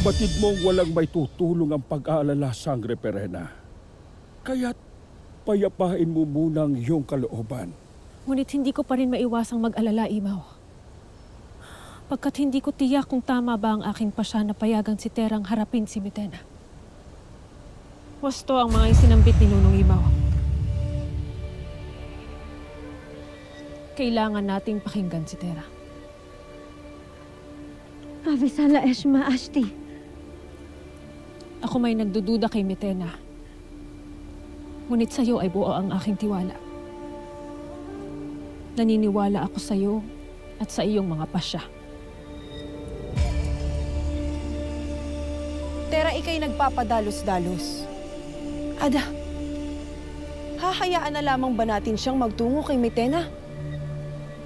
Batid mong walang may tutulong ang pag-aalala, Sangre Perena. Kaya't payapain mo munang iyong kalooban. Ngunit hindi ko pa rin maiwasang mag-alala, Imaw. Pagkat hindi ko tiyak kung tama ba ang aking pasya na payagang si Terang harapin si Mitena. Wasto ang mga isinambit ni Nunong Imaw. Kailangan nating pakinggan si Tera. Avisala Eshma Ashti. Ako may nagdududa kay Mitena. Ngunit sa'yo ay buo ang aking tiwala. Naniniwala ako sa'yo at sa iyong mga pasya. Tera, ika'y nagpapadalos-dalos. Ada, hahayaan na lamang ba natin siyang magtungo kay Mitena?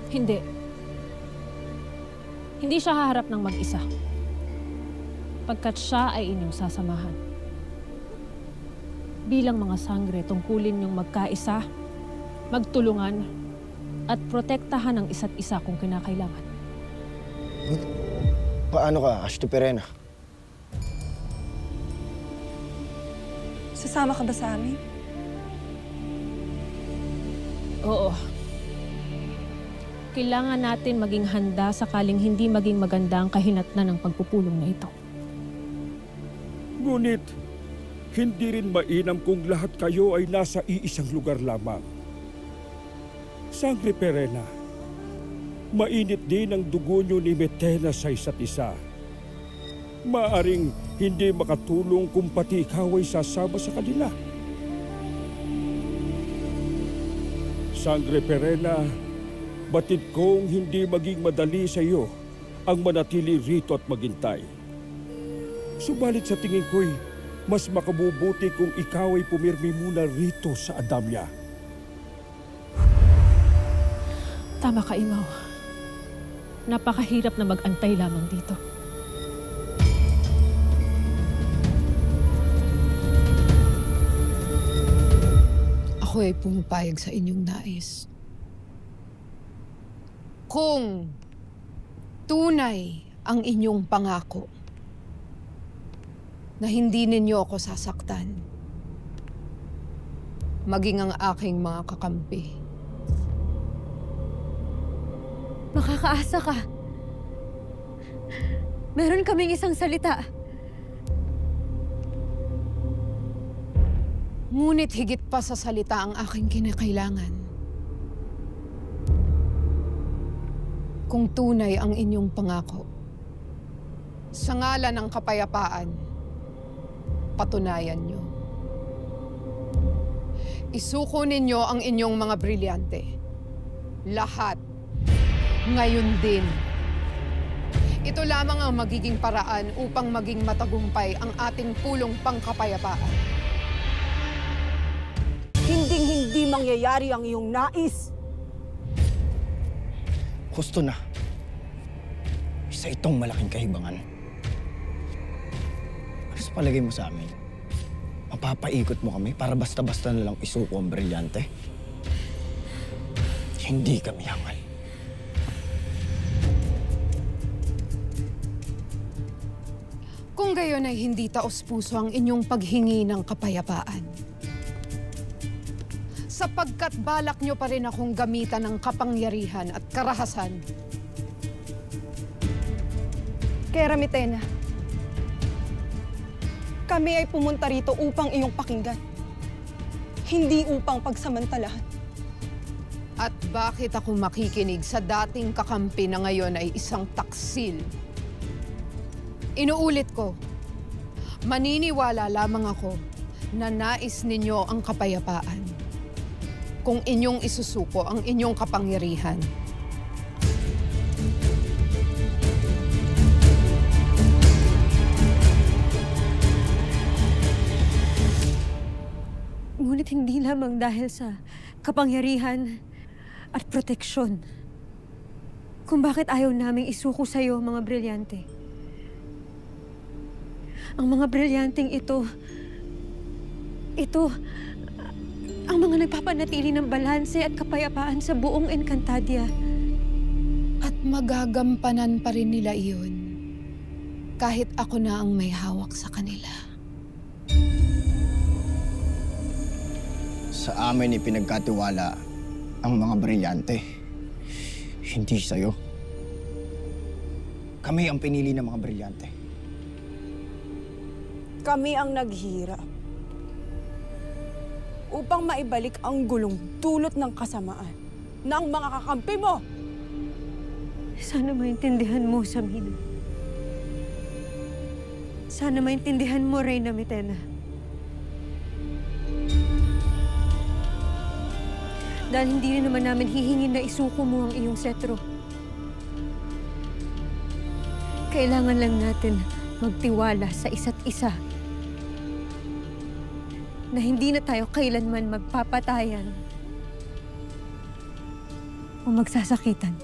Hindi. Hindi siya haharap ng mag-isa. Pagkat siya ay inyong sasamahan. Bilang mga sangre, tungkulin niyong magkaisa, magtulungan, at protektahan ang isa't isa kung kinakailangan. Paano ka, Ashti Perena? Sasama ka ba sa amin? Oo. Kailangan natin maging handa sakaling hindi maging maganda ang kahinatnan ng pagpupulong na ito. Ngunit, hindi rin mainam kung lahat kayo ay nasa iisang lugar lamang. Sangre Perena, mainit din ang dugo niyo ni Mitena sa isa't isa. Maaring hindi makatulong kung pati ikaw ay sasama sa kanila. Sangre Perena, batid kong hindi maging madali sa iyo ang manatili rito at maghintay. Subalit sa tingin ko'y mas makabubuti kung ikaw ay pumirmi muna rito sa Adamya. Tama ka, Imaw. Napakahirap na mag-antay lamang dito. Ako ay pumapayag sa inyong nais. Kung tunay ang inyong pangako na hindi ninyo ako sasaktan, maging ang aking mga kakampi. Makakaasa ka. Meron kaming isang salita. Ngunit higit pa sa salita ang aking kinakailangan. Kung tunay ang inyong pangako, sa ngalan ng kapayapaan, patunayan nyo. Isuko ninyo ang inyong mga brilyante. Lahat. Ngayon din. Ito lamang ang magiging paraan upang maging matagumpay ang ating pulong pangkapayapaan. Hinding-hindi mangyayari ang iyong nais. Gusto na. Isa itong malaking kahibangan. Ano sa palagay mo sa amin? Mapapaikot mo kami para basta-basta na lang isuko ang brilyante? Hindi kami hangal. Kung gayon ay hindi taos-puso ang inyong paghingi ng kapayapaan. Sapagkat balak nyo pa rin akong gamitan ng kapangyarihan at karahasan. Kera Mitena, kami ay pumunta rito upang iyong pakinggan. Hindi upang pagsamantalahan. At bakit ako makikinig sa dating kakampi na ngayon ay isang taksil? Inuulit ko, maniniwala lamang ako na nais ninyo ang kapayapaan kung inyong isusuko ang inyong kapangyarihan. Ngunit hindi lamang dahil sa kapangyarihan at proteksyon kung bakit ayaw naming isuko sa iyo, mga brilyante. Ang mga brilyanteng ito ang mga nagpapanatili ng balanse at kapayapaan sa buong Encantadia. At magagampanan pa rin nila iyon Kahit ako na ang may hawak sa kanila. Sa amin ipinagkatiwala ang mga brilyante. Hindi sa'yo. Kami ang pinili ng mga brilyante. Kami ang naghirap upang maibalik ang gulong dulot ng kasamaan ng mga kakampi mo. Sana maintindihan mo, Samina. Sana maintindihan mo, Reyna Mitena. Dahil hindi rin naman namin hihingin na isuko mo ang iyong setro. Kailangan lang natin magtiwala sa isa't isa. Na hindi na tayo kailanman magpapatayan o magsasakitan.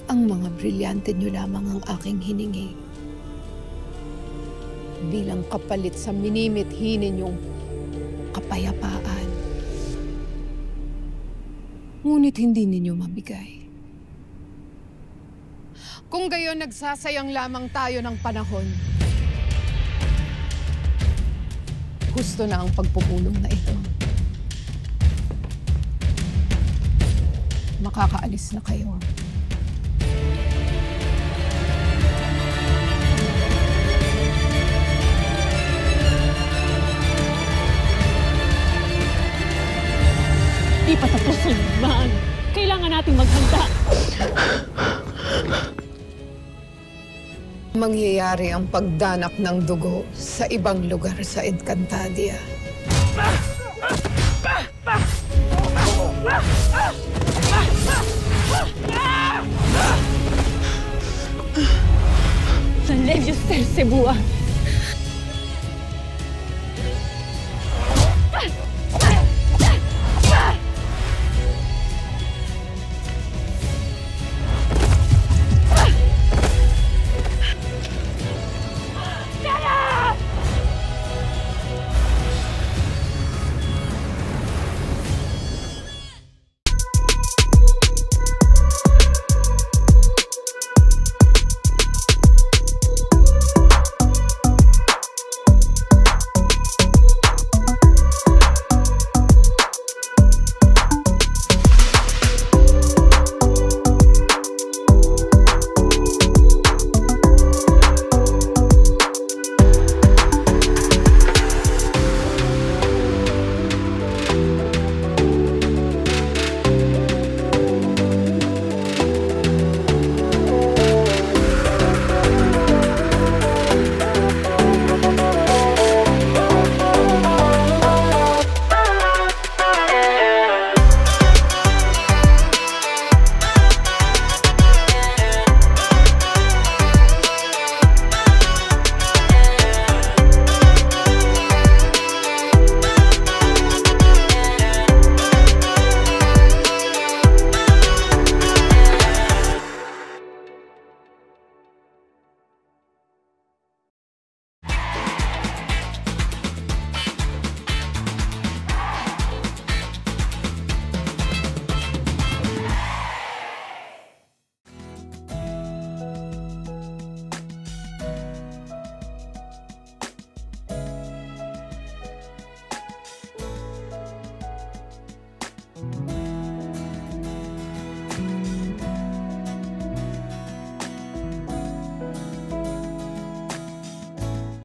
Ang mga brilyante niyo lamang ang aking hiningi. Bilang kapalit sa minimithi ninyong kapayapaan. Ngunit hindi ninyo mabigay. Kung gayon, nagsasayang lamang tayo ng panahon. Gusto na ang pagpupulong na ito. Makakaalis na kayo. Di pa tapos ang laban. Kailangan nating maghanda. Mangyayari ang pagdanak ng dugo sa ibang lugar sa Encantadia. Sa Levios del Cebuan.